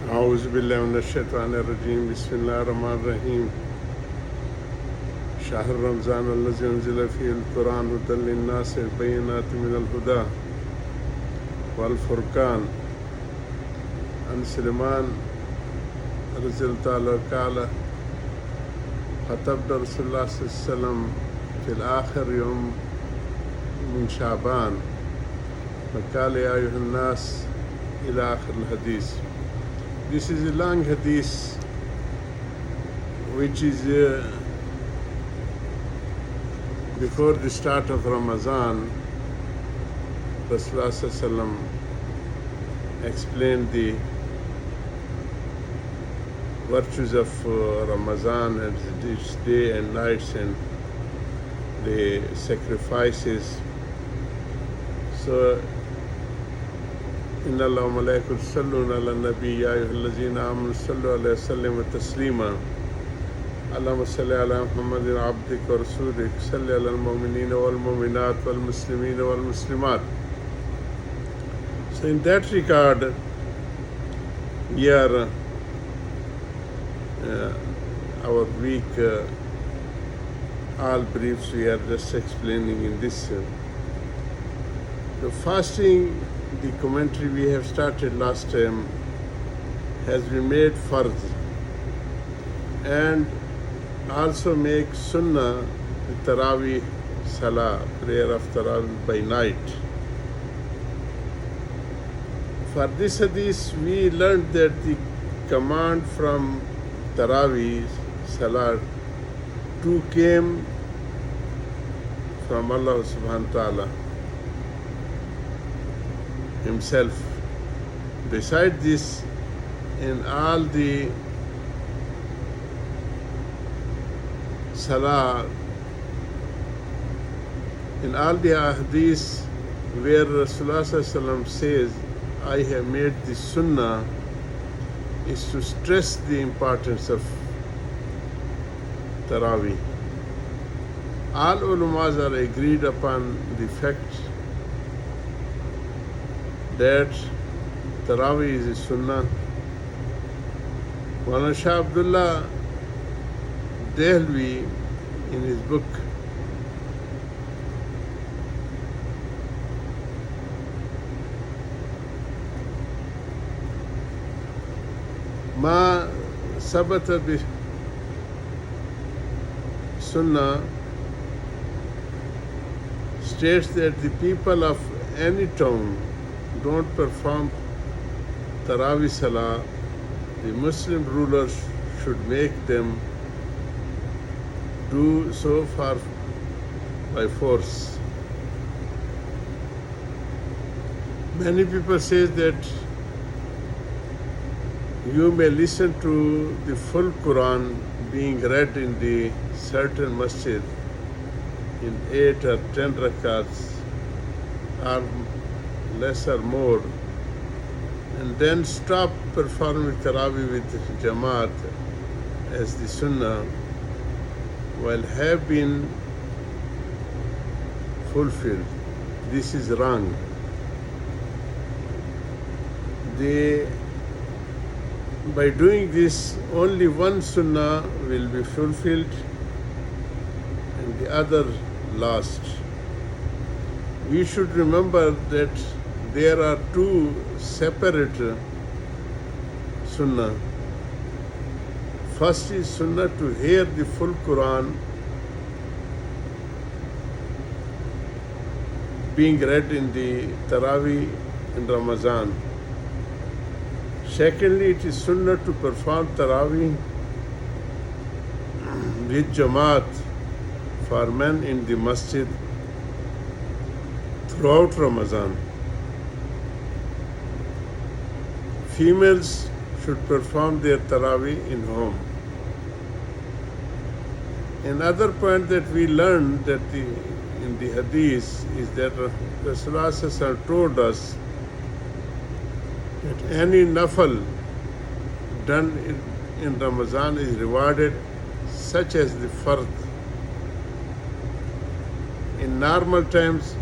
أعوذ بالله من الشيطان الرجيم بسم الله الرحمن الرحيم شهر رمضان الذي أنزل فيه القرآن هدى للناس بينات من الهدى والفرقان عن سليمان رضي الله تعالى قال خطبنا رسول الله صلى الله عليه وسلم في الآخر يوم من شعبان فقال يا أيها الناس إلى آخر الحديث. This is a long hadith which is before the start of Ramazan. Rasulullah ﷺ explained the virtues of Ramazan and its day and nights and the sacrifices. So إن الله وملائكته يصلون على النبي يا أيها الذين آمنوا صلوا عليه وسلموا تسليما اللهم صل على محمد عبدك ورسولك صل على المؤمنين والمؤمنات والمسلمين والمسلمات. So in that regard, we are our week all briefs we are just explaining in this. The fasting, the commentary we have started last time, has been made fard and also make sunnah, the Taraweeh Salah, prayer of Taraweeh by night. For this hadith, we learned that the command from Taraweeh Salah too came from Allah subhanahu wa ta'ala Himself. Beside this, in all the Salah, in all the hadiths where Rasulullah says, I have made the sunnah, is to stress the importance of Taraweeh. All ulamas are agreed upon the fact that Taraweeh is a sunnah. Maulana Shah Abdullah Dehlvi, in his book Ma Sabata bi Sunnah, states that the people of any town don't perform Taraweeh Salah, the Muslim rulers should make them do so far by force. Many people say that you may listen to the full Quran being read in the certain masjid in 8 or 10 rakats or less or more, and then stop performing Taraweeh with Jamaat as the Sunnah, while have been fulfilled. This is wrong. By doing this, only one Sunnah will be fulfilled and the other lost. We should remember that there are two separate Sunnah. First is Sunnah to hear the full Quran being read in the Taraweeh in Ramazan. Secondly, it is Sunnah to perform Taraweeh with Jamaat for men in the masjid throughout Ramazan. Females should perform their Taraweeh in home. Another point that we learned that in the hadith is that Rasulullah told us that any nafal done in Ramazan is rewarded, such as the fard. In normal times,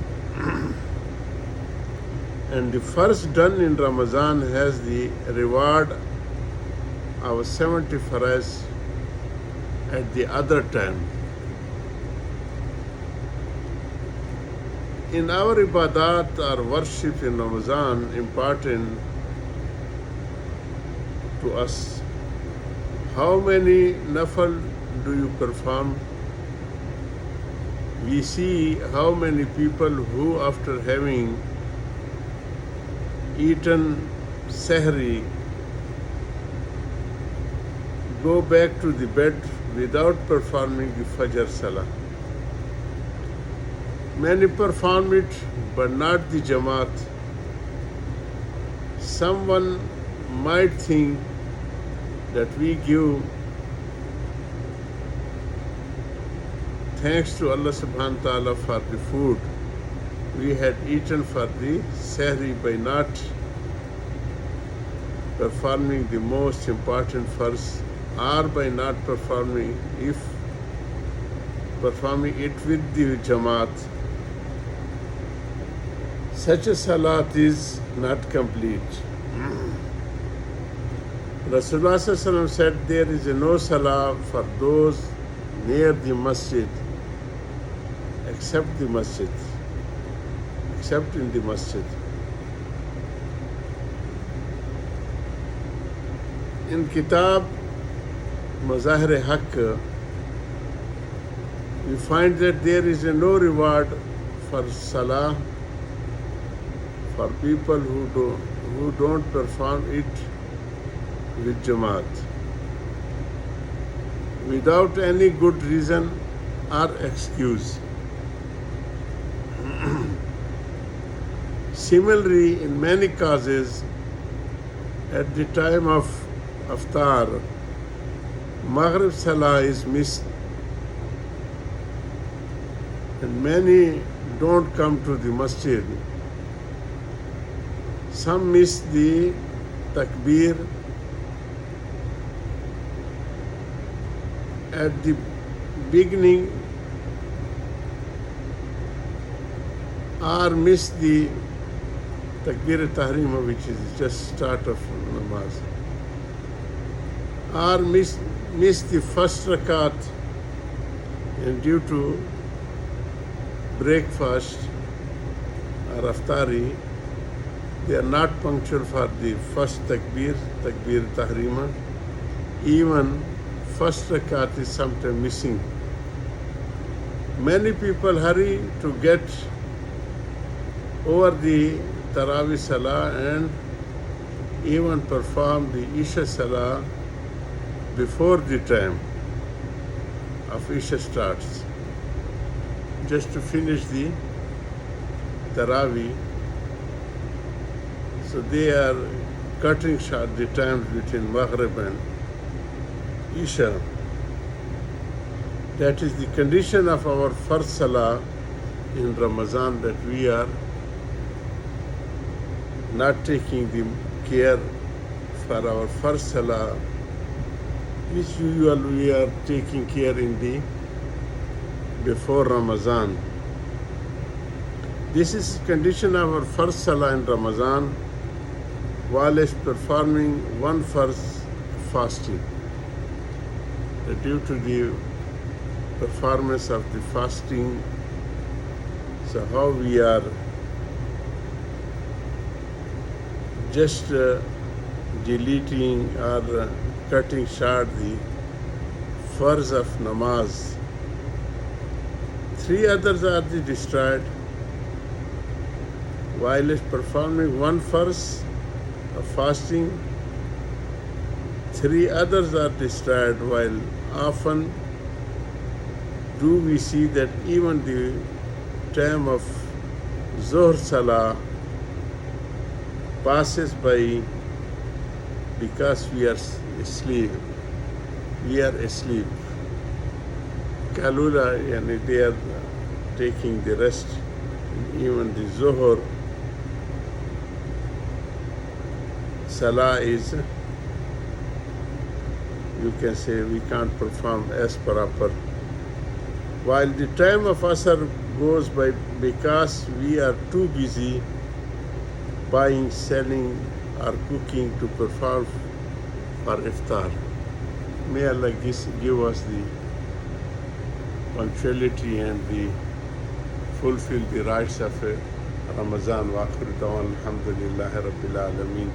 and the first done in Ramazan has the reward our 70 farais at the other time. In our ibadat, our worship in Ramazan, important to us. How many nafal do you perform? We see how many people who, after having eaten sahri, go back to the bed without performing the Fajr Salah. Many perform it, but not the Jamaat. Someone might think that we give thanks to Allah subhanahu wa ta'ala for the food we had eaten for the sahri by not performing the most important farz, or by not performing it with the Jamaat. Such a salat is not complete. Rasulullah sallallahu alaihi wasallam said there is no salah for those near the masjid except in the masjid. In Kitab Mazahir Haqq, we find that there is no reward for salah for people who don't perform it with Jamaat, without any good reason or excuse. Similarly, in many causes, at the time of Iftar, Maghrib Salah is missed, and many don't come to the masjid. Some miss the takbir at the beginning, or miss the takbir tahrima, which is just start of namaz, or miss the first rakat, and due to breakfast or aftari, they are not punctual for the first takbir tahrima. Even first rakat is sometimes missing. Many people hurry to get over the Tarawih Salah and even perform the Isha Salah before the time of Isha starts, just to finish the Tarawih. So they are cutting short the times between Maghrib and Isha. That is the condition of our first Salah in Ramazan, that we are not taking the care for our first Salah, which usually we are taking care in the before Ramazan. This is condition of our first Salah in Ramazan, while performing one first fasting. Due to the performance of the fasting, so how we are just deleting or cutting short the farz of namaz. 3 others are destroyed while performing one farz of fasting. 3 others are destroyed, while often do we see that even the time of Zohr Salah passes by because we are asleep. Kalula, and they are taking the rest. Even the Zohar Salah is, you can say, we can't perform as proper. While the time of Asr goes by because we are too busy buying, selling, or cooking to perform for iftar. May Allah give us the punctuality and the fulfill the rights of Ramazan. Wa akhiru da'wan alhamdulillahi rabbil alameen.